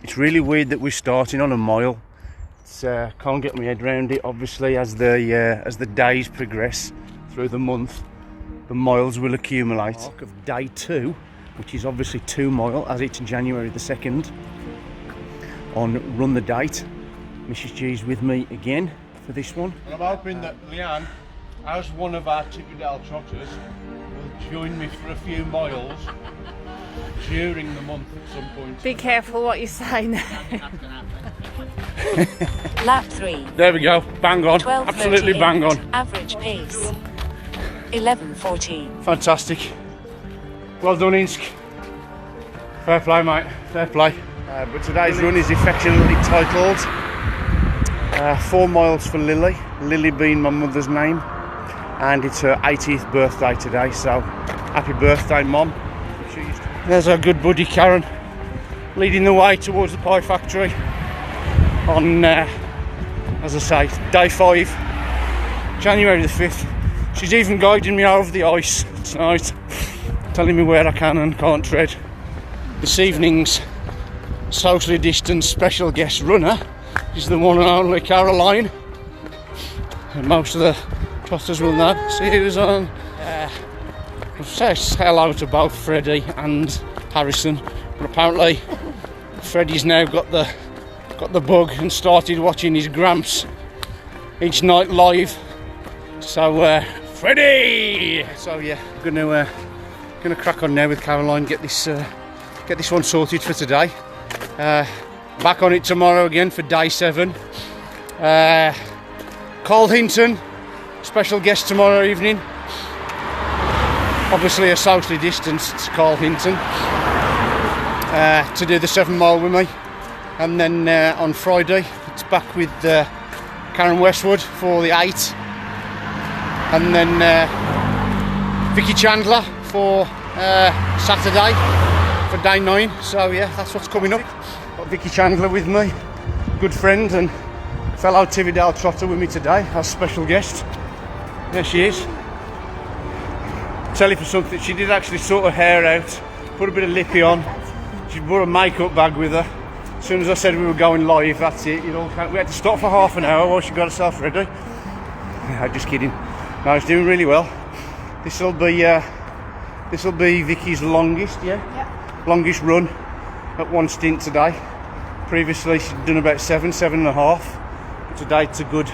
It's really weird that we're starting on a mile. Can't get my head around it. Obviously, as the days progress through the month, the miles will accumulate. Mark of day 2, which is obviously 2 mile, as it's January the 2nd. On Run the Date, Mrs G's with me again for this one. And I'm hoping that Leanne, as one of our Tipperdale trotters, will join me for a few miles during the month at some point. Be careful what you say now. Lap 3. There we go, bang on, absolutely bang on. Average pace 11:14. Fantastic. Well done, Insk. Fair play, mate, fair play. But today's run is affectionately titled 4 miles for Lily, Lily being my mother's name, and it's her 80th birthday today, so happy birthday, Mom. There's our good buddy Karen, leading the way towards the pie factory on, as I say, day 5, January the 5th. She's even guiding me over the ice tonight, telling me where I can and can't tread. This evening's socially distanced special guest runner is the one and only Caroline, and most of the trotters will know. See who's on. I've said hello to both Freddie and Harrison, but apparently Freddie's now got the bug and started watching his Gramps each night live. So Freddie! So yeah, gonna crack on now with Caroline, get this one sorted for today. Back on it tomorrow again for day 7. Carl Hinton, special guest tomorrow evening. Obviously a socially distanced Carl Hinton to do the 7 mile with me, and then on Friday it's back with Karen Westwood for the 8, and then Vicky Chandler for Saturday for day 9. So yeah, that's what's coming up. Got Vicky Chandler with me, good friend and fellow Tipperdale trotter with me today as special guest. There she is. Tell you for something, she did actually sort her hair out, put a bit of lippy on. She brought a makeup bag with her. As soon as I said we were going live, that's it. We had to stop for half an hour while she got herself ready. No, just kidding. No, she's doing really well. This will be Vicky's longest, longest run at one stint today. Previously she'd done about 7.5. But today it's a good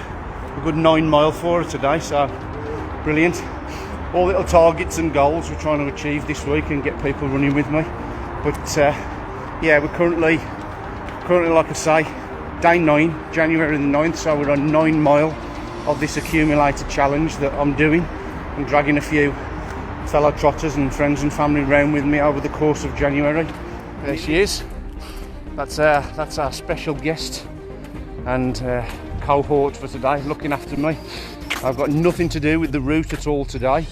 9 mile for her today. So brilliant. All little targets and goals we're trying to achieve this week and get people running with me. But yeah, we're currently, like I say, day 9, January the 9th, so we're on 9 mile of this accumulated challenge that I'm doing. I'm dragging a few fellow trotters and friends and family around with me over the course of January. There she is. That's our special guest and cohort for today, looking after me. I've got nothing to do with the route at all today.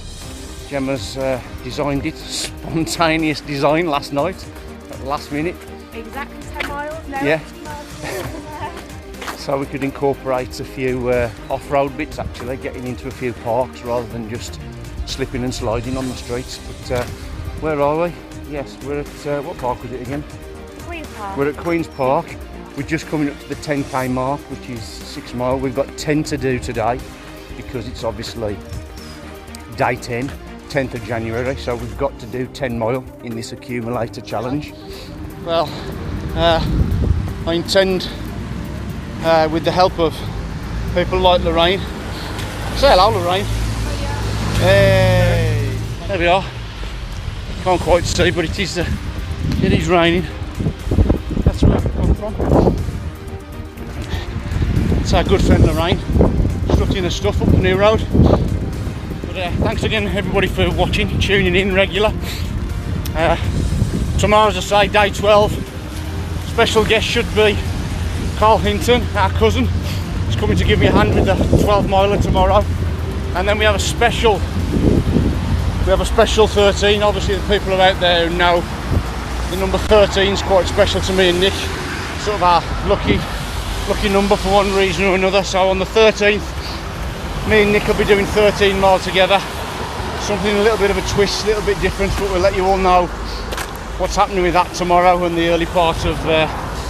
Gemma's designed it, spontaneous design last night, at the last minute. Exact 10 miles now. Yeah. So we could incorporate a few off-road bits, actually, getting into a few parks rather than just slipping and sliding on the streets. But where are we? Yes, we're at, what park was it again? Queen's Park. We're at Queen's Park. We're just coming up to the 10k mark, which is 6 mile. We've got 10 to do today because it's obviously day 10, 10th of January, so we've got to do 10 mile in this accumulator challenge. Well, I intend, with the help of people like Lorraine, say hello Lorraine. Hey, there we are. Can't quite see, but it is raining. That's where we come from. It's our good friend Lorraine, strutting her stuff up the new road. But thanks again everybody for watching, tuning in regular. Tomorrow, as I say, day 12. Special guest should be Carl Hinton, our cousin. He's coming to give me a hand with the 12 miler tomorrow. And then we have a special 13. Obviously the people are out there who know the number 13 is quite special to me and Nick. Sort of our lucky number for one reason or another. So on the 13th, me and Nick will be doing 13 miles together. Something a little bit of a twist, a little bit different, but we'll let you all know what's happening with that tomorrow and the early part of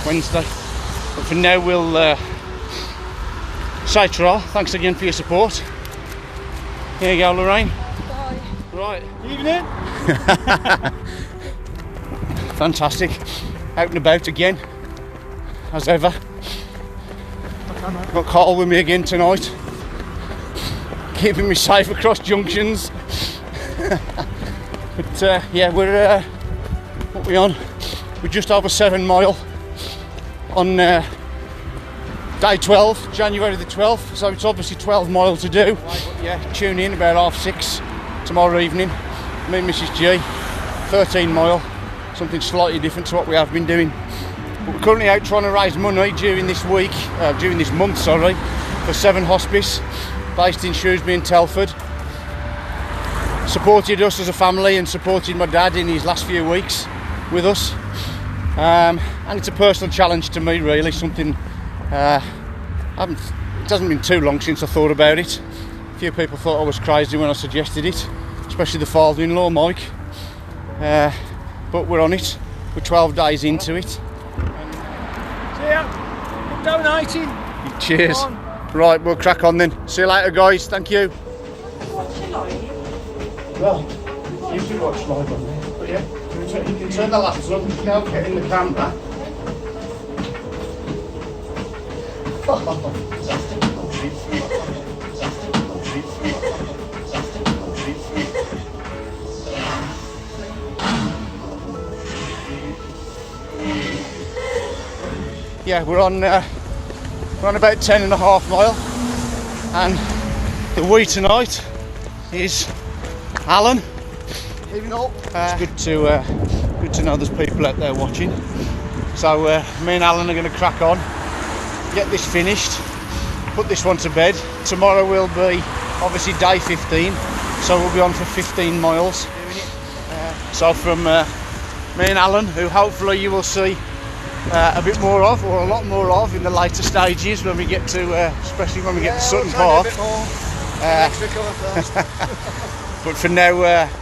Wednesday. But for now, we'll say ta-ra. Thanks again for your support. Here you go, Lorraine. Bye. Right. Evening. Fantastic. Out and about again, as ever. Got Carl with me again tonight, keeping me safe across junctions. But yeah, we're what we on? We're just over 7 mile on day 12, January the 12th. So it's obviously 12 mile to do. But yeah, tune in about 6:30 tomorrow evening. Me and Mrs G, 13 mile, something slightly different to what we have been doing. But we're currently out trying to raise money during this month, for Seven Hospice, based in Shrewsbury and Telford. Supported us as a family and supported my dad in his last few weeks with us. And it's a personal challenge to me, really. Something it hasn't been too long since I thought about it. A few people thought I was crazy when I suggested it, especially the father-in-law, Mike. But we're on it. We're 12 days into it. Donating. Cheers. Right, we'll crack on then. See you later, guys. Thank you. Well, you should watch live on there. But yeah, you can turn the lights on. You can now get in the camera. Yeah, we're on about 10.5 mile, and the we tonight is Alan. Evening all. It's good to know there's people out there watching. So me and Alan are going to crack on, get this finished, put this one to bed. Tomorrow will be obviously day 15, so we'll be on for 15 miles. So from me and Alan, who hopefully you will see a bit more of, or a lot more of, in the later stages when we get to, especially when we get to Sutton Park. But for now,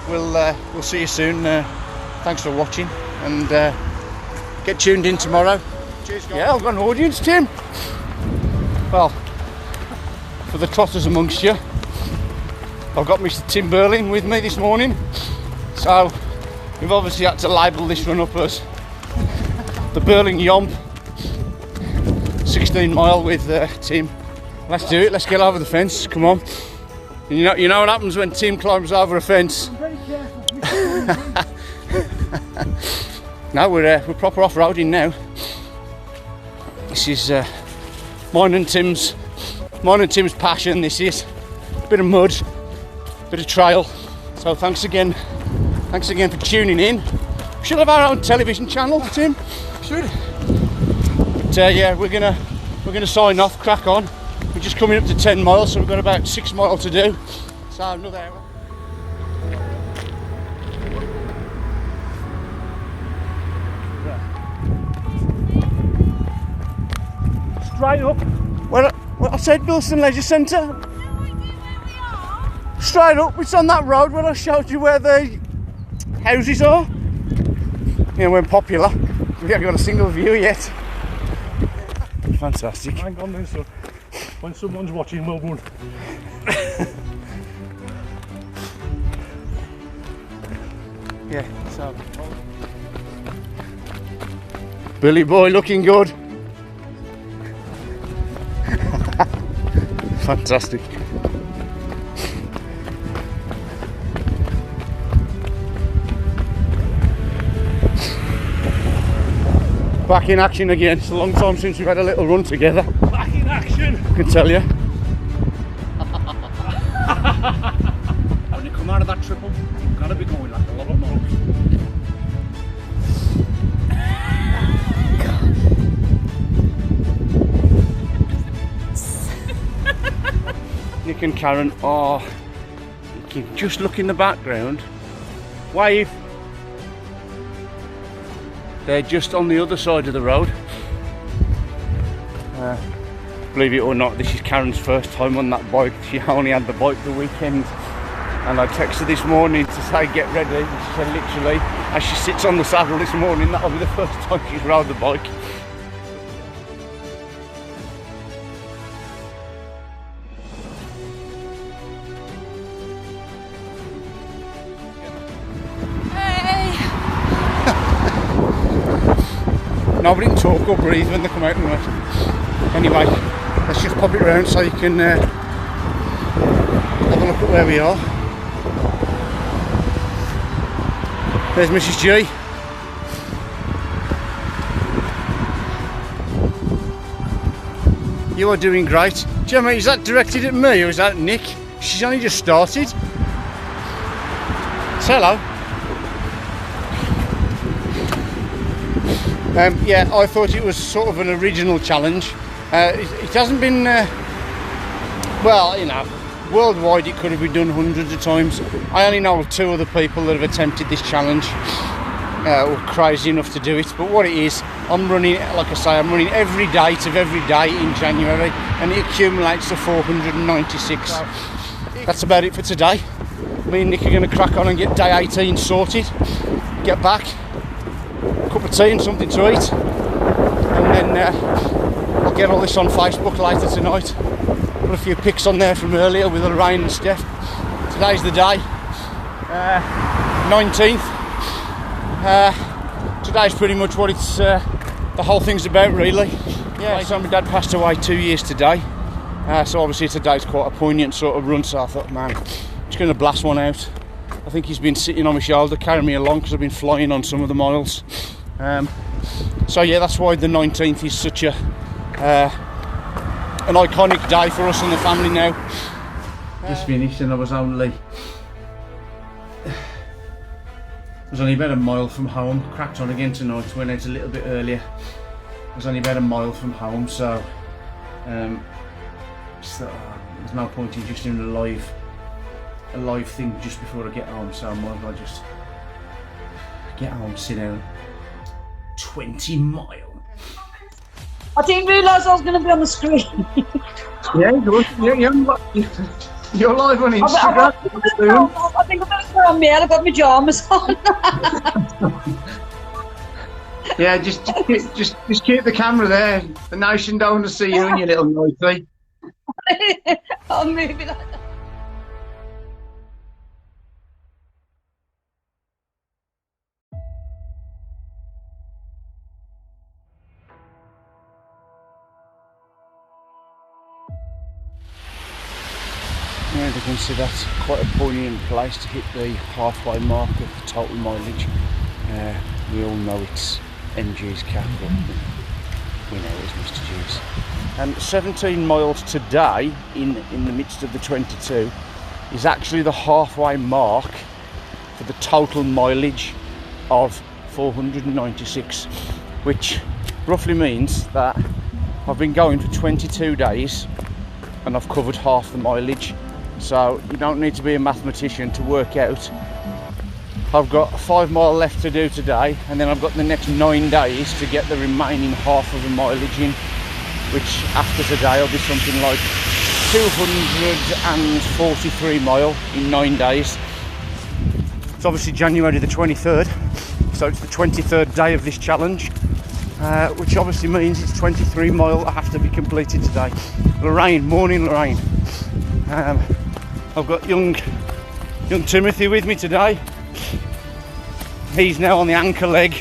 we'll see you soon. Thanks for watching, and get tuned in tomorrow. Cheers, guys. Yeah, I've got an audience, Tim. Well, for the trotters amongst you, I've got Mr. Tim Burling with me this morning. So we've obviously had to label this run up as the Burling Yomp 16 mile with Tim. Let's do it. Let's get over the fence. Come on. You know what happens when Tim climbs over a fence. I'm very careful. No, we're proper off-roading now. This is mine and Tim's passion. This is bit of mud, bit of trail. So thanks again for tuning in. We should have our own television channel, Tim. Should. But yeah, we're gonna sign off, crack on. We're just coming up to 10 miles, so we've got about 6 miles to do. So another hour. Straight up. Well, I said Wilson Leisure Centre. Straight up, it's on that road where I showed you where the houses are. You know, when popular. We haven't got a single view yet. Fantastic. Hang on then, so when someone's watching, we'll run. Yeah, so. Billy boy looking good. Fantastic. Back in action again. It's a long time since we've had a little run together. Back in action. I can tell you. When you come out of that triple, you've got to be going like a lot of miles. Nick and Karen are, you can just look in the background, wave. They're just on the other side of the road. Believe it or not, this is Karen's first time on that bike. She only had the bike the weekend, and I texted her this morning to say get ready. She said literally, as she sits on the saddle this morning, that'll be the first time she's rode the bike. nobody can talk or breathe when they come out tonight. Anyway, let's just pop it around so you can have a look at where we are. There's Mrs. G. You are doing great. Gemma, is that directed at me or is that Nick? She's only just started. Say hello. Yeah, I thought it was sort of an original challenge. It hasn't been, well, you know, worldwide it could have been done hundreds of times. I only know of 2 other people that have attempted this challenge, were crazy enough to do it. But what it is, I'm running, like I say, I'm running every date of every day in January, and it accumulates to 496. That's about it for today. Me and Nick are going to crack on and get day 18 sorted, get back, cup of tea and something to eat, and then I'll get all this on Facebook later tonight. Put a few pics on there from earlier with Lorraine and Steph. Today's the day, 19th. Today's pretty much what it's the whole thing's about, really. Yeah, so my dad passed away 2 years today, so obviously today's quite a poignant sort of run, so I thought, man, I'm just going to blast one out. I think he's been sitting on my shoulder carrying me along because I've been flying on some of the miles. So yeah, that's why the 19th is such a an iconic day for us and the family now. Just finished and I was only about a mile from home. Cracked on again tonight, went out a little bit earlier. I was only about a mile from home, so there's no point in just doing a live thing just before I get home, so I might as well just get home, sit down. 20 mile. I didn't realise I was going to be on the screen. Yeah, good. You're live on Instagram. I think I'm going to go on me. I've got my pyjamas on. Yeah, just keep the camera there. The nation don't want to see you and your little noisy. I'll move it like that. Yeah, you can see that's quite a poignant place to hit the halfway mark of the total mileage. We all know it's MG's cap, but we know it's Mr. G's. 17 miles today in the midst of the 22 is actually the halfway mark for the total mileage of 496, which roughly means that I've been going for 22 days and I've covered half the mileage. So you don't need to be a mathematician to work out. I've got 5 mile left to do today, and then I've got the next 9 days to get the remaining half of the mileage in, which after today will be something like 243 mile in 9 days. It's obviously January the 23rd, so it's the 23rd day of this challenge, which obviously means it's 23 mile that have to be completed today. Lorraine, morning Lorraine. I've got young Timothy with me today. He's now on the anchor leg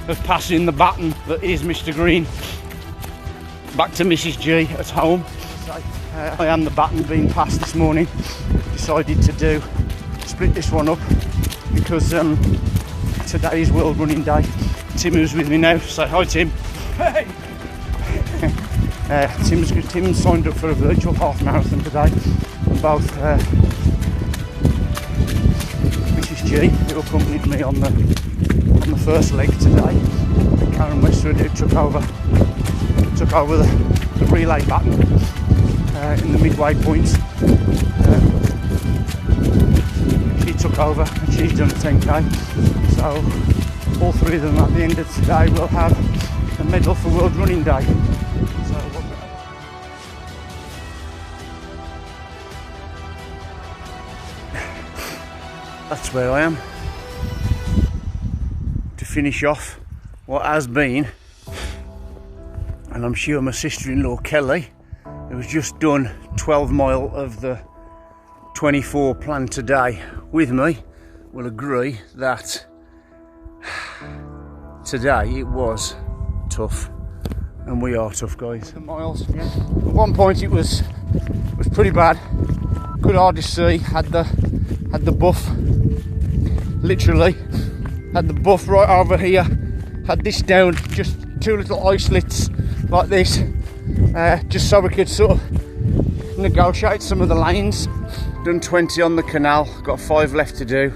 of passing the baton that is Mr. Green back to Mrs. G at home. I am the baton being passed this morning. Decided to split this one up because today is World Running Day. Tim is with me now. Say hi, Tim. Hey. Tim signed up for a virtual half marathon today. And both Mrs. G, who accompanied me on the first leg today, and Karen Westwood, who took over the relay baton in the midway point. She took over and she's done a 10k. So all 3 of them at the end of today will have a medal for World Running Day. That's where I am to finish off what has been, and I'm sure my sister-in-law Kelly, who has just done 12 mile of the 24 planned today with me, will agree that today it was tough, and we are tough, guys. The miles, yeah. At one point it was pretty bad. Could hardly see. Had the buff. Literally, had the buff right over here. Had this down, just 2 little eye slits like this, just so we could sort of negotiate some of the lanes. Done 20 on the canal. Got 5 left to do.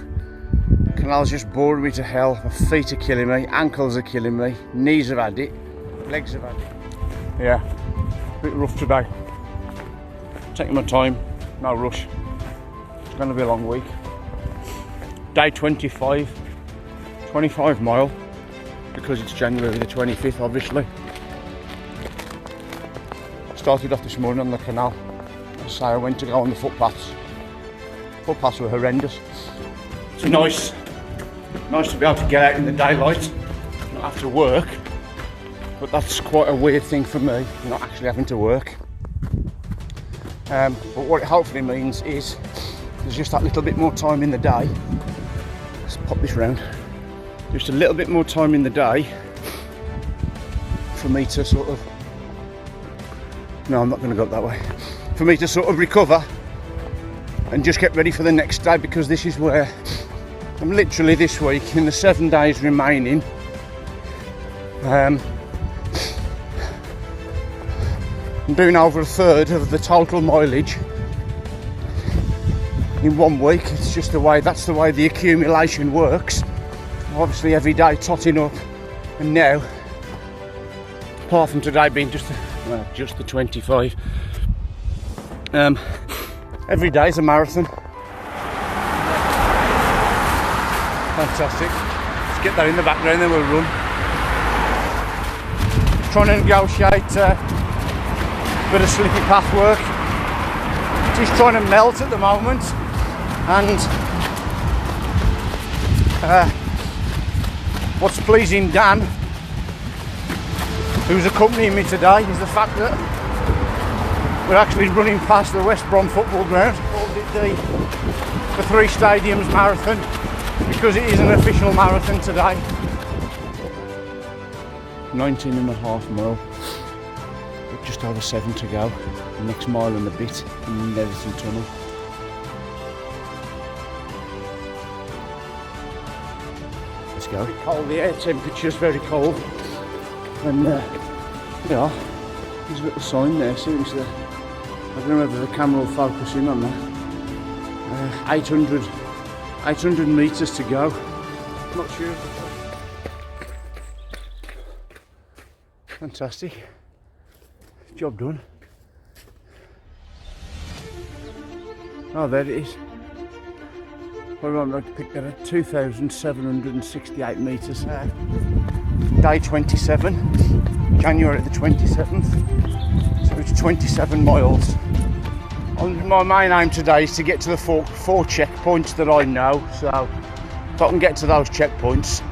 Canal's just boring me to hell. My feet are killing me, ankles are killing me, knees have had it, legs have had it. Yeah, a bit rough today. Taking my time, no rush. It's going to be a long week. Day 25, 25 mile, because it's January the 25th, obviously. Started off this morning on the canal, so I went to go on the footpaths. Footpaths were horrendous. It's nice to be able to get out in the daylight, not have to work, but that's quite a weird thing for me, not actually having to work. But what it hopefully means is there's just that little bit more time in the day. Let's pop this round. Just a little bit more time in the day for me to sort of, no, I'm not going to go up that way, for me to sort of recover and just get ready for the next day, because this is where I'm literally this week, in the 7 days remaining, I'm doing over a third of the total mileage in 1 week. It's just the way, that's the way the accumulation works. Obviously every day totting up, and now, apart from today being just the 25, every day is a marathon. Fantastic. Let's get that in the background, then we'll run. Trying to negotiate a bit of slippy path work. Just trying to melt at the moment, and what's pleasing Dan, who's accompanying me today, is the fact that we're actually running past the West Brom football ground. Called it the 3 Stadiums Marathon, because it is an official marathon today. 19.5 mile, just over 7 to go. The next mile and a bit in the Netherton Tunnel. Let's go. Very cold, the air temperature's very cold, and yeah, there's a little sign there, seriously. I don't know whether the camera will focus in on that. 800 metres to go. Not sure. Fantastic. Job done. Oh, there it is. What am I to pick that at? 2,768 metres. Day 27, January the 27th. So it's 27 miles. My main aim today is to get to the four checkpoints that I know. So if I can get to those checkpoints,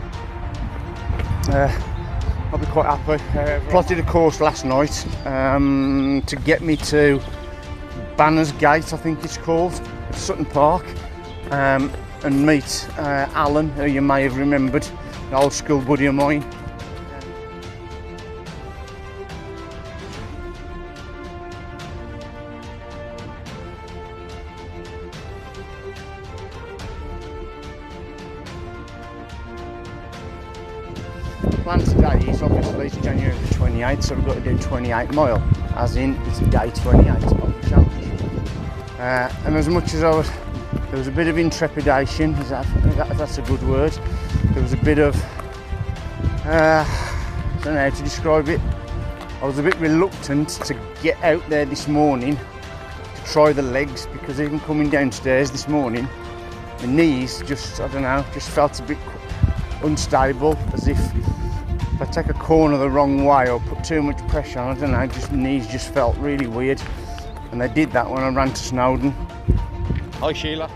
I'll be quite happy. Plotted a course last night to get me to Banners Gate, I think it's called, Sutton Park, and meet Alan, who you may have remembered, an old school buddy of mine. Plan today is obviously it's January the 28th, so we've got to do 28 mile, as in it's day 28 of the challenge. And as much as there was a bit of intrepidation, that's a good word. There was a bit of, I don't know how to describe it. I was a bit reluctant to get out there this morning to try the legs, because even coming downstairs this morning, the knees just, I don't know, just felt a bit unstable, as if I take a corner the wrong way or put too much pressure on, I don't know, just knees just felt really weird. And they did that when I ran to Snowdon. Hi Sheila.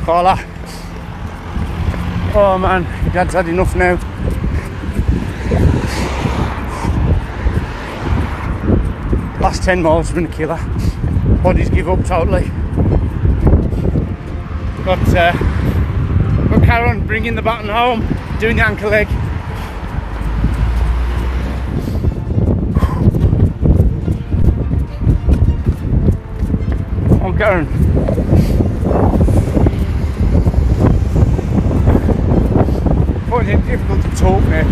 Carla. Oh man, your dad's had enough now. Last 10 miles have been a killer. Bodies give up totally. But we'll carry on bringing the baton home, doing the ankle leg. I'm going. Finding it difficult to talk now.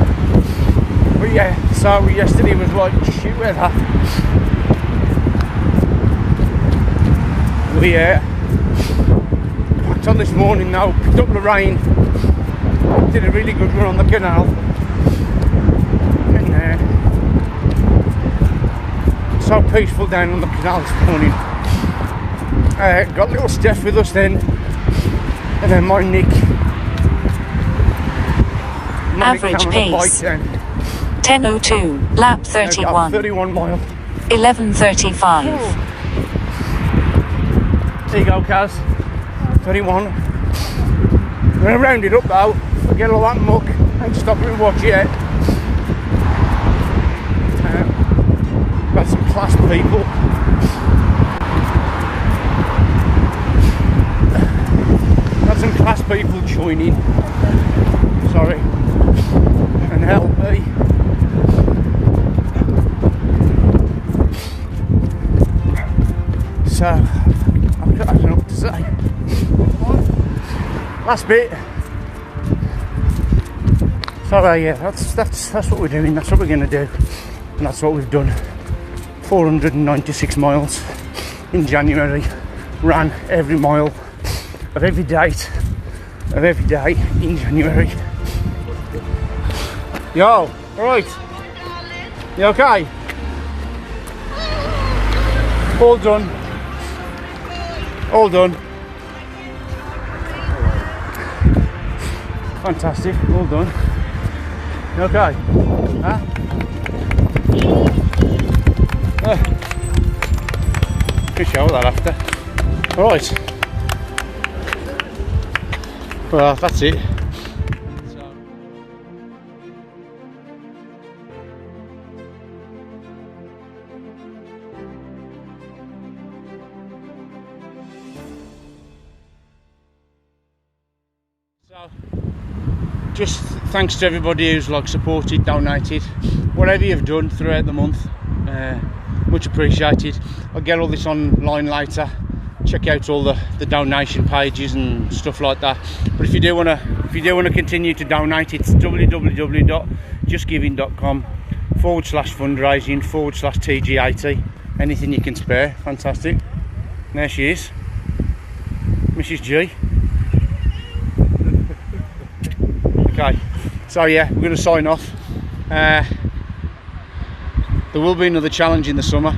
But yeah, so yesterday was like shit weather. We packed on this morning now, picked up the rain, did a really good run on the canal, and so peaceful down on the canal this morning. Got little Steph with us then, and then my Nick. Average pace 10:02, lap 31. 31 mile. 11:35. There you go, Kaz. 31. I'm going to round it up though, forget all that muck, and stop and watch it. Got some class people. Got some class people joining. Sorry. And help me. So, I don't know what to say. Last bit. So yeah, that's what we're doing. That's what we're going to do, and that's what we've done. 496 miles in January. Ran every mile of every date of every day in January. Yo, right. You okay? All done. All done. Fantastic, all done. You okay? Huh? Good show that after. Alright. Well, that's it. So, just thanks to everybody who's like supported, donated, whatever you've done throughout the month. Much appreciated. I'll get all this online later. Check out all the donation pages and stuff like that. But if you do want to continue to donate, it's www.justgiving.com/fundraising/TG80. Anything you can spare, fantastic. There she is, Mrs. G. Okay, so yeah, we're going to sign off. There will be another challenge in the summer.